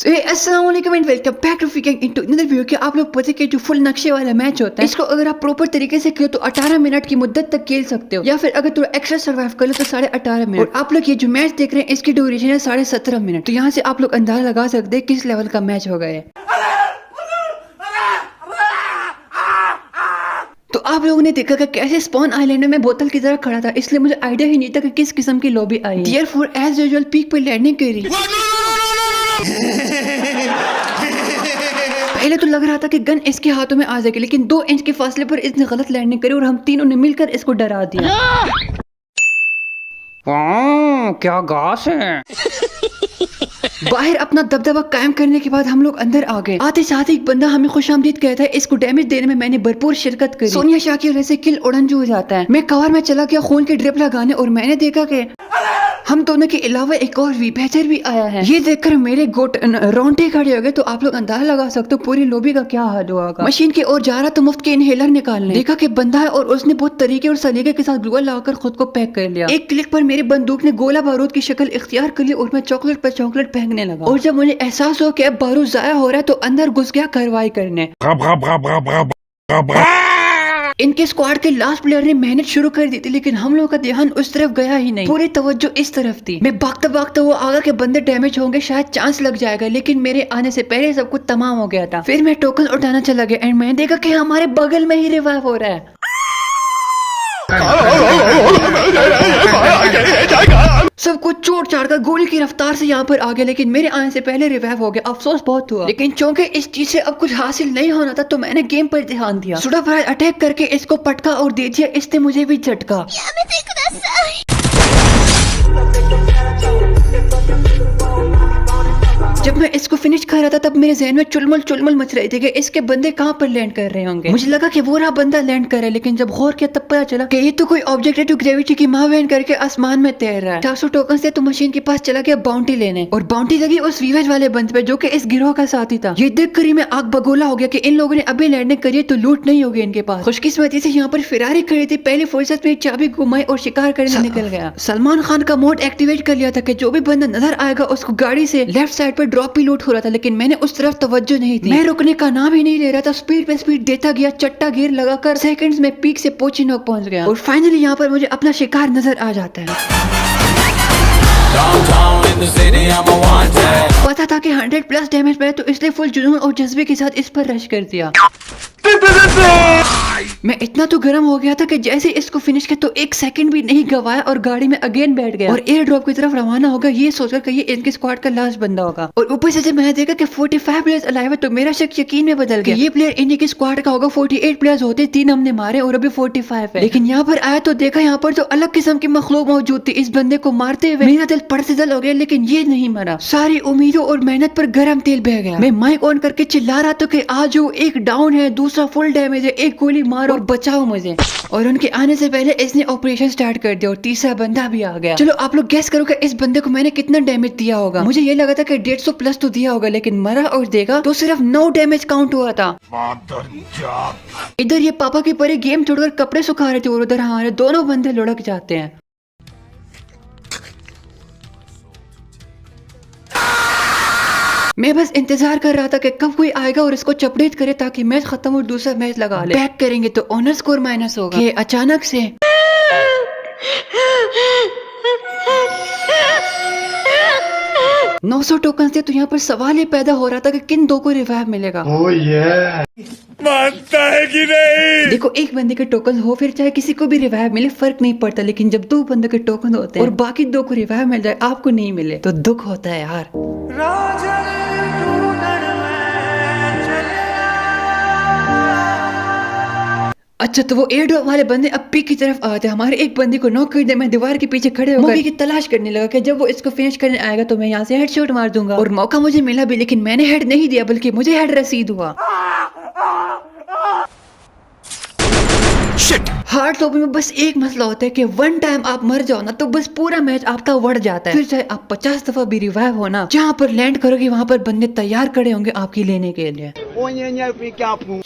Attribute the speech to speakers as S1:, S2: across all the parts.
S1: अस्सलाम वालेकुम and welcome back to फिकिंग इनटू अनदर वीडियो। कि आप लोग पता है कि जो फुल नक्शे वाला मैच होता है, इसको अगर आप प्रॉपर तरीके से खेलो तो 18 मिनट की मुद्दत तक खेल सकते हो, या फिर अगर थोड़ा एक्स्ट्रा सर्वाइव कर लो तो 18.5 मिनट। और आप लोग ये जो मैच देख रहे हैं इसकी ड्यूरेशन है 17.5 मिनट। तो यहाँ से आप लोग अंदाजा लगा सकते हैं किस लेवल का मैच होगा ये। तो आप लोगों ने देखा कि कैसे स्पॉन आइलैंड में बोतल की तरह खड़ा था, इसलिए मुझे आइडिया ही नहीं था कि किस किस्म की लॉबी आई है। देयरफॉर एज यूजुअल पीक पे लैंडिंग करी। पहले तो लग रहा था कि गन इसके हाथों में आ जाएगी, लेकिन 2 इंच के फासले पर इसने गलत लैंडिंग करी और हम तीनों ने मिलकर इसको डरा दिया। क्या घास है। बाहर अपना दबदबा कायम करने के बाद हम लोग अंदर आ गए। आते साथ एक बंदा हमें खुशामदीद कहता है। इसको डैमेज देने में मैंने भरपूर शिरकत करी। सोनिया शाह की वजह से किल उड़नजू हो जाता है। मैं कवर में चला गया खून की ड्रिप लगाने और मैंने देखा कि हम दोनों के अलावा एक और विभेचर भी आया है। ये देखकर मेरे रोंगटे खड़े हो गए। तो आप लोग अंदाजा लगा सकते हो पूरी लॉबी का क्या हाल होगा। मशीन की ओर जा रहा तो मुफ्त के इनहेलर निकालने, देखा कि बंदा है और उसने बहुत तरीके और सलीके के साथ ग्लू लगाकर खुद को पैक कर लिया। एक क्लिक पर मेरी बंदूक ने गोला बारूद की शक्ल इख्तियार कर ली और मैं चॉकलेट पर चॉकलेट फेंकने लगा। और जब मुझे एहसास हो कि अब बारूद जाया हो रहा है तो अंदर घुस गया कार्रवाई करने। इनके स्क्वाड के लास्ट प्लेयर ने मेहनत शुरू कर दी थी, लेकिन हम लोगों का ध्यान उस तरफ गया ही नहीं। पूरी तवज्जो इस तरफ थी। मैं भागता भागता वो आगा के बंदे डैमेज होंगे, शायद चांस लग जाएगा, लेकिन मेरे आने से पहले सब कुछ तमाम हो गया था। फिर मैं टोकन उठाना चला गया एंड मैंने देखा कि हमारे बगल में ही रिवाइव हो रहा है। सब कुछ चोट चाट कर गोली की रफ्तार से यहाँ पर आ गया, लेकिन मेरे आने से पहले रिवाइव हो गया। अफसोस बहुत हुआ, लेकिन चूंकि इस चीज से अब कुछ हासिल नहीं होना था तो मैंने गेम पर ध्यान दिया। सुडा पर अटैक करके इसको पटका और दे दिया। इसने मुझे भी झटका। जब मैं इसको फिनिश कर रहा था तब मेरे जहन में चुलमुल मच रही थी कि इसके बंदे कहाँ पर लैंड कर रहे होंगे। मुझे लगा कि वो रहा बंदा लैंड कर रहा है, लेकिन जब गौर किया तब पता चला कि ये तो कोई ऑब्जेक्ट है जो ग्रेविटी की मां बहन करके आसमान में तैर रहा है। 400 टोकन से तो मशीन के पास चला गया बाउंटी लेने, और बाउंटी लगी उस वीवेज वाले बंदे पे जो कि इस गिरोह का साथी था। ये देख कर ही मैं आग बगोला हो गया कि इन लोगों ने अभी लैंडिंग करी है तो लूट नहीं होगी इनके पास। खुशकिस्मती से यहाँ पर फिरारी खड़ी थी। पहली फुर्सत में चाबी घुमाई और शिकार करने निकल गया। सलमान खान का मोड एक्टिवेट कर लिया था कि जो भी बंदा नजर आएगा उसको गाड़ी से लेफ्ट साइड पर ड्रॉप भी लूट हो रहा था, लेकिन मैंने उस तरफ तवज्जो नहीं थी। मैं रुकने का नाम ही नहीं ले रहा था। स्पीड पे स्पीड देता गया, चट्टा गियर लगाकर सेकंड्स में पीक से पोचिनोक पहुंच गया। और फाइनली यहाँ पर मुझे अपना शिकार नजर आ जाता है। पता था कि 100+ डैमेज पड़े, तो इसलिए फुल जुनून और जज्बे के साथ इस पर रश कर दिया। मैं इतना तो गर्म हो गया था कि जैसे इसको फिनिश किया तो 1 सेकंड भी नहीं गवाया और गाड़ी में अगेन बैठ गया और एयर ड्रॉप की तरफ रवाना होगा, ये सोचकर कि ये इनके स्क्वाड का लास्ट बंदा होगा। और ऊपर से जब मैंने देखा कि 45 प्लेयर्स अलाइव है तो मेरा शक यकीन में बदल गया। ये प्लेयर इन्हीं के स्क्वाड का होगा। 48 प्लेयर्स होते, 3 हमने मारे और अभी 45 है। लेकिन यहाँ पर आया तो देखा यहाँ पर तो अलग किस्म की मखलूक मौजूद थी। इस बंदे को मारते हुए मेरा दिल पड़से हो गया, लेकिन ये नहीं मरा। सारी उम्मीदों और मेहनत पर गर्म तेल बह गया। मैं माइक ऑन करके चिल्ला रहा था कि आज एक डाउन है, दूसरा फुल डैमेज है, एक गोली मारो और बचाओ मुझे। और उनके आने से पहले इसने ऑपरेशन स्टार्ट कर दिया और तीसरा बंदा भी आ गया। चलो आप लोग गेस करो कि इस बंदे को मैंने कितना डैमेज दिया होगा। मुझे ये लगा था कि 150+ तो दिया होगा, लेकिन मरा और देगा तो सिर्फ 9 डैमेज काउंट हुआ था। इधर ये पापा की परी गेम छोड़कर कपड़े सुखा रहे थे और उधर हमारे दोनों बंदे लुढ़क जाते हैं। मैं बस इंतजार कर रहा था कि कब कोई आएगा और इसको चपड़ेट करे ताकि मैच खत्म और दूसरा मैच लगा ले। बैक करेंगे तो ऑनर स्कोर माइनस होगा। ये अचानक से $900 टोकन से तो यहाँ पर सवाल ये पैदा हो रहा था कि किन 2 को रिवाइव मिलेगा।
S2: मानता है कि नहीं?
S1: देखो, एक बंदे के टोकन हो फिर चाहे किसी को भी रिवाइव मिले फर्क नहीं पड़ता, लेकिन जब 2 बंदे के टोकन होते हैं और बाकी 2 को रिवाइव मिल जाए आपको नहीं मिले तो दुख होता है यार। अच्छा, तो वो एयर ड्रॉप वाले बंदे अब पीक की तरफ आते हैं। हमारे एक बंदे को नॉक कर दिया। मैं दीवार के पीछे खड़े होकर मौके की तलाश करने लगा कि जब वो इसको फिनिश करने आएगा तो मैं यहाँ से हेडशॉट मार दूंगा। और मौका मुझे मिला भी, लेकिन मैंने हेड नहीं दिया बल्कि मुझे हेड रसीद हुआ। हार्ड लॉबी में बस एक मसला होता है कि 1 टाइम आप मर जाओ ना तो बस पूरा मैच आपका बढ़ जाता है। फिर चाहे आप 50 दफा भी रिवाइव हो ना, जहाँ पर लैंड करोगे वहाँ पर बंदे तैयार खड़े होंगे आपकी लेने के लिए।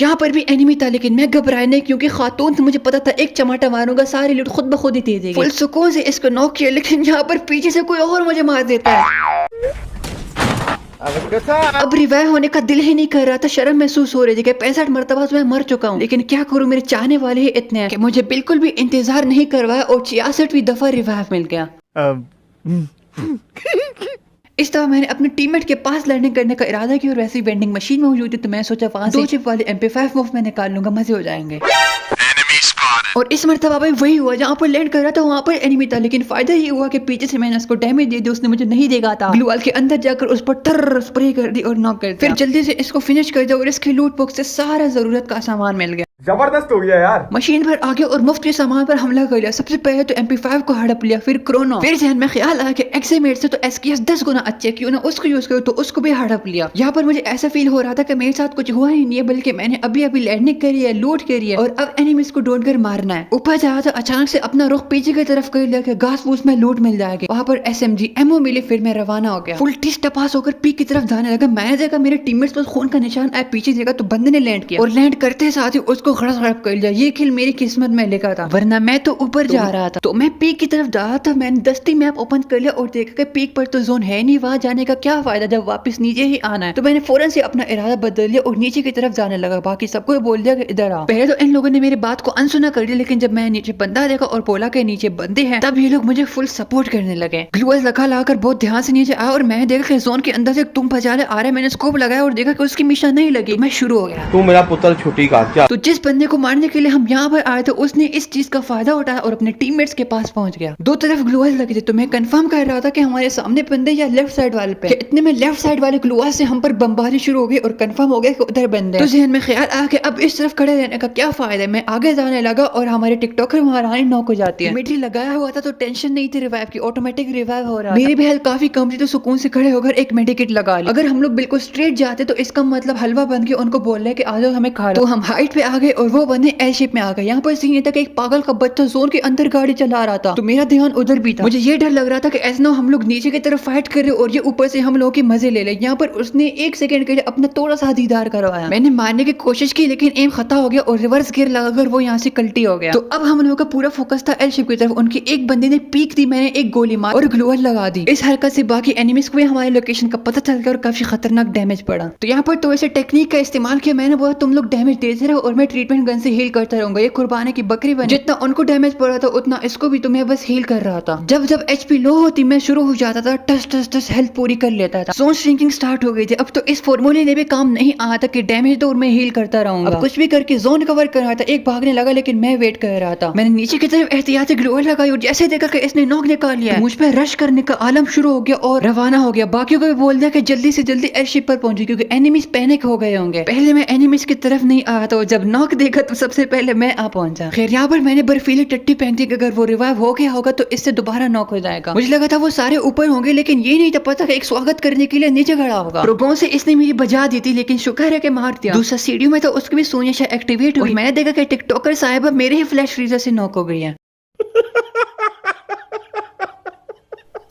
S1: यहाँ पर भी एनिमी था, लेकिन मैं घबराया नहीं क्योंकि खातून से मुझे पता था एक चमाटा मारूंगा सारी लूट खुद ब खुद ही दे देगी। फुल सुकून से इसको नॉक किया, लेकिन यहाँ पर पीछे से कोई और मुझे मार देता है। अब रिवाइव होने का दिल ही नहीं कर रहा था, शर्म महसूस हो रही थी कि 65 मरतबा तो मैं मर चुका हूँ, लेकिन क्या करूँ, मेरे चाहने वाले ही इतने हैं कि मुझे बिल्कुल भी इंतजार नहीं करवाया और 66वीं दफा रिवाइव मिल गया। इस दफा मैंने अपने टीममेट के पास लड़ने करने का इरादा किया और वैसी वेंडिंग मशीन मौजूद थी तो मैं सोचा वहां से 2 चिप वाले MP5 मुफ्त में निकाल लूंगा, मजे हो जाएंगे। और इस मरतबा भाई वही हुआ, जहाँ पर लैंड कर रहा था वहाँ पर एनिमी था, लेकिन फायदा ये हुआ कि पीछे से मैंने उसको डैमेज दे दी, उसने मुझे नहीं देखा था। ग्लू वॉल के अंदर जाकर उस पर टर स्प्रे कर दी और नॉक कर दिया। फिर जल्दी से इसको फिनिश कर दिया और इसके लूट बॉक्स से सारा जरूरत का सामान मिल गया।
S2: जबरदस्त हो गया यार।
S1: मशीन पर आगे और मुफ्त के सामान पर हमला कर लिया। सबसे पहले तो MP5 को हड़प लिया, फिर क्रोनो, फिर जहन में ख्याल आया कि एक्सीमेट से तो SKS 10 गुना अच्छे, क्यों ना उसको यूज करो, तो उसको भी हड़प लिया। यहाँ पर मुझे ऐसा फील हो रहा था कि मेरे साथ कुछ हुआ ही नहीं है, बल्कि मैंने अभी अभी लैंडिंग करी है, लूट करी है और अब एनिमीज को ढूंढ कर मारना है। ऊपर जा रहा था, अचानक से अपना रुख पीछे की तरफ कर लिया कि घास फूस में लूट मिल जाएगी। वहाँ पर SMG एमओ मिली, फिर मैं रवाना हो गया। फुल टिस टपास होकर पीक की तरफ जाने लगा। मैंने देखा मेरे टीममेट्स पर खून का निशान आया, पीछे देखा तो बंदे ने लैंड किया और लैंड करते साथ ही उसको खड़स हड़प कर लिया। ये किल मेरी किस्मत में लिखा था, वरना मैं तो ऊपर जा रहा था। तो मैं पीक की तरफ जा रहा था, मैंने दस्ती मैप ओपन कर लिया और देखा कि पीक पर तो जोन है नहीं, वहां जाने का क्या फायदा जब वापस नीचे ही आना है। तो मैंने फौरन से अपना इरादा बदल लिया और नीचे की तरफ जाने लगा। बाकी सबको बोल दिया कि इधर आओ। पहले तो इन लोगों ने मेरी बात को अनसुना कर दिया, लेकिन जब मैं नीचे बंदा देखा और बोला के नीचे बंदे हैं, तब ये लोग मुझे फुल सपोर्ट करने लगे। ग्लूअर्स लगाकर बहुत ध्यान से नीचे आया और मैंने देखा कि जोन के अंदर से तुम बचाने आ रहे। मैंने स्कोप लगाया और देखा कि उसकी मिशन नहीं लगी। मैं शुरू हो गया,
S2: तू मेरा पुत्र छुट्टी का क्या।
S1: तो जिस बंदे को मारने के लिए हम यहाँ पर आए थे उसने इस चीज का फायदा उठाया और अपने टीममेट्स के पास पहुंच गया। दो तरफ ग्लूअर्स लगे थे, तो मैं कंफर्म कर रहा था कि हमारे सामने बंदे या लेफ्ट साइड वाले पे। इतने में लेफ्ट साइड वाले ग्लूअर्स से हम पर बमबारी शुरू हो गई और कंफर्म हो गया कि उधर बंदे। तो जहन में ख्याल आया कि अब इस तरफ खड़े रहने का क्या फायदा है। मैं आगे जाने लगा और हमारे टिकटॉकर महारानी नॉक हो जाती है। मिट्टी लगाया हुआ था तो टेंशन नहीं थी रिवाइव की, ऑटोमेटिक रिवाइव हो रहा है। मेरी भी हेल्थ काफी कम थी तो सुकून से खड़े होकर एक मेडिकेट लगा ली। अगर हम लोग बिल्कुल स्ट्रेट जाते तो इसका मतलब हलवा बन के उनको बोल रहे कि आ जाओ हमें खा लो। तो हम हाइट पे आ गए और वो बंदे एल शेप में आ गए। यहाँ पर सीन ये था कि एक पागल का बच्चा जोन के अंदर गाड़ी चला रहा था, तो मेरा ध्यान उधर भी था। मुझे ये डर लग रहा था कि ऐसा ना हम लोग नीचे की तरफ फाइट कर रहे और ये ऊपर से हम लोगों के मजे ले ले। यहाँ पर उसने 1 सेकंड के लिए अपना थोड़ा सा दीदार करवाया। मैंने मारने की कोशिश की लेकिन एम खता हो गया और रिवर्स गियर लगाकर वो यहाँ से कल्टी हो गया। तो अब हम लोगों का पूरा फोकस था एल शेप की तरफ। उनकी एक बंदे ने पीक दी, मैंने एक गोली मार और ग्लोअर लगा दी। इस हरकत से बाकी एनिमीज को भी हमारी लोकेशन का पता चल गया और काफी खतरनाक डैमेज पड़ा। तो यहाँ पर तो ऐसे टेक्निक का इस्तेमाल किया। मैंने बोला तुम लोग डैमेज देते रहो और मैं ट्रीटमेंट गन से हील करता रहूंगा। ये कुर्बानी की बकरी बन, जितना उनको डैमेज पड़ा था उतना इसको भी तुम्हें बस हील कर रहा था। जब जब HP लो होती मैं शुरू हो जाता था, टस टस टस हेल्थ पूरी कर लेता था। जोन श्रिंकिंग स्टार्ट हो गई थी। अब तो इस फॉर्मूले ने भी काम नहीं आया था कि डैमेज दो और मैं हील करता रहूंगा। अब कुछ भी करके जोन कवर कर रहा था। एक भागने लगा लेकिन मैं वेट कर रहा था। मैंने नीचे की तरफ एहतियाती ग्लोअर लगाई और जैसे देखा कि इसने नॉक निकाल लिया, तो मुझ पे रश करने का आलम शुरू हो गया और रवाना हो गया। बाकियों को भी बोल दिया कि जल्दी से जल्दी एयरशिप पर पहुंचे क्योंकि एनिमीज पैनिक हो गए होंगे। पहले मैं एनिमीज की तरफ नहीं आया था, जब नॉक देखा तो सबसे पहले मैं आ पहुंचा। खैर यहाँ पर मैंने बर्फीली टट्टी पहनती कि अगर वो रिवाइव हो गया होगा तो इससे दोबारा नॉक हो जाएगा। मुझे लगा था वो सारे ऊपर होंगे, लेकिन ये नहीं था पता कि एक स्वागत करने के लिए नीचे खड़ा होगा। प्रोबों से इसने मेरी बजा दी थी, लेकिन शुक्र है कि मार दिया। दूसरा सीढ़ी में तो उसकी भी सोनिया एक्टिवेट हुई। मैंने देखा कि टिकटॉकर साहिबा मेरे ही फ्लैश फ्रीजर से नॉक हो गई है।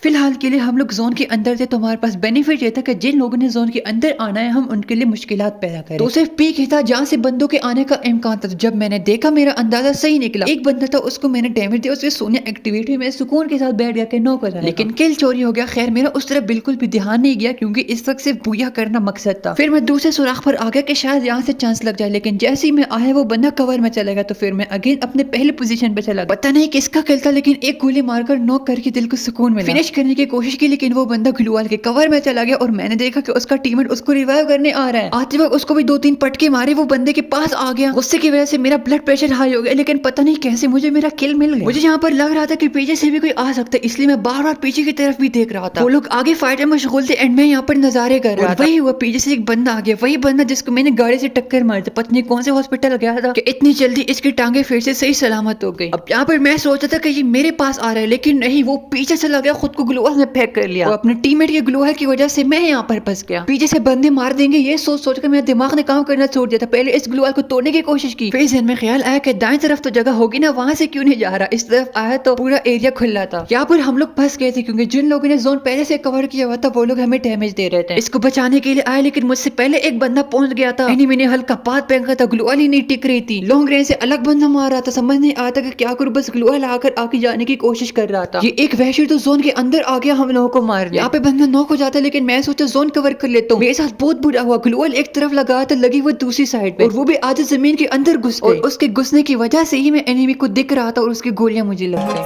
S1: फिलहाल के लिए हम लोग जोन के अंदर थे, तो हमारे पास बेनिफिट ये था कि जिन लोगों ने जोन के अंदर आना है हम उनके लिए मुश्किलात पैदा करें। तो सिर्फ पीक ही था जहाँ से बंदों के आने का इम्कान था। जब मैंने देखा मेरा अंदाजा सही निकला। एक बंदा था उसको मैंने डैमेज दिया, उसकी सोनिया एक्टिवेट हुई, मैं सुकून के साथ बैठ गया कि नो कर, लेकिन किल चोरी हो गया। खैर मेरा उस तरफ बिल्कुल भी ध्यान नहीं गया क्योंकि इस वक्त सिर्फ बुया करना मकसद था। फिर मैं दूसरे सुराख पर आ गया कि शायद यहाँ से चांस लग जाए, लेकिन जैसे ही मैं आया वो बंदा कवर में चला गया। तो फिर मैं अगेन अपने पहले पोजीशन पे चला। पता नहीं किसका किल था, लेकिन एक गोली मारकर नॉक करके दिल को सुकून मिला। फिनिश करने की कोशिश की लेकिन वो बंदा ग्लूवाल के कवर में चला गया और मैंने देखा कि उसका टीममेट उसको रिवाइव करने आ रहा है। आते वक्त उसको भी 2-3 पटके मारे, वो बंदे के पास आ गया। गुस्से की वजह से मेरा ब्लड प्रेशर हाई हो गया, लेकिन पता नहीं कैसे मुझे मेरा किल मिल गया। मुझे यहाँ पर लग रहा था कि पीछे से भी कोई आ सकता है, इसलिए मैं बार बार पीछे की तरफ भी देख रहा था। वो लोग आगे फाइट में मशगूल थे एंड मैं यहाँ पर नजारे कर रहा था। वही हुआ, पीछे से एक बंदा आ गया, वही बंदा जिसको मैंने गाड़ी से टक्कर मारी थी। पता नहीं कौन से हॉस्पिटल गया था कि इतनी जल्दी इसकी टांगे फिर से सही सलामत हो गई। अब यहाँ पर मैं सोचा था कि ये मेरे पास आ रहा है, लेकिन नहीं, वो पीछे चला गया, खुद को ग्लूवाल में पैक कर लिया। अपने टीममेट के ग्लूवाल की वजह से मैं यहाँ पर फंस गया। पीछे से बंदे मार देंगे ये सोच सोच कर मेरा दिमाग ने काम करना छोड़ दिया था। पहले इस ग्लूवाल को तोड़ने की कोशिश की, फिर जहन में ख्याल आया कि दाएं तरफ तो जगह होगी ना, वहां से क्यों नहीं जा रहा। इस तरफ आया तो पूरा एरिया खुला था। यहाँ पर हम लोग फंस गए थे क्योंकि जिन लोगों ने जोन पहले से कवर किया हुआ था वो लोग हमें डैमेज दे रहे थे। इसको बचाने के लिए आए, लेकिन मुझसे पहले एक बंदा पहुंच गया था। एनिमी ने हल्का पात फेंका था, ग्लूवाल ही नहीं टिक रही थी। लॉन्ग रेंज से अलग बंदा मार रहा था, समझ नहीं आता कि क्या करूं, बस ग्लूवाल आकर आके जाने की कोशिश कर रहा था। ये एक वहशी तो जोन के अंदर आ गया हम लोगों को मारने। यहाँ पे बंदा नॉक हो जाता है, लेकिन मैं सोचा जोन कवर कर लेता हूँ। मेरे साथ बहुत बुरा हुआ, ग्लोअल एक तरफ लगा था, लगी वो दूसरी साइड पे, और वो भी आधे जमीन के अंदर घुस गए। और उसके घुसने की वजह से ही मैं एनिमी को दिख रहा था और उसकी गोलियां मुझे लग गई।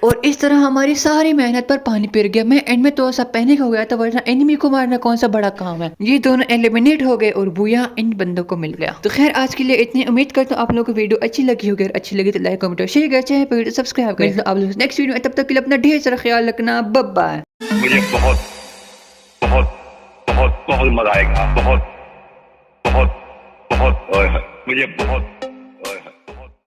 S1: और इस तरह हमारी सारी मेहनत पर पानी फिर गया। मैं एंड में थोड़ा सा पैनिक हो गया था, वरना एनिमी को मारना कौन सा बड़ा काम है। ये दोनों एलिमिनेट हो गए और बुया इन बंदों को मिल गया। तो खैर आज के लिए इतनी, उम्मीद करता हूँ आप लोगों को वीडियो अच्छी लगी होगी। अच्छी लगी तो लाइक कमेंट और शेयर करें, चैनल पर सब्सक्राइब करें। आप लोग नेक्स्ट वीडियो में, तब तक के लिए अपना ढेर सारा ख्याल रखना। Bye bye.
S3: मुझे बहुत बहुत बहुत बहुत मजा आएगा। बहुत बहुत बहुत मुझे बहुत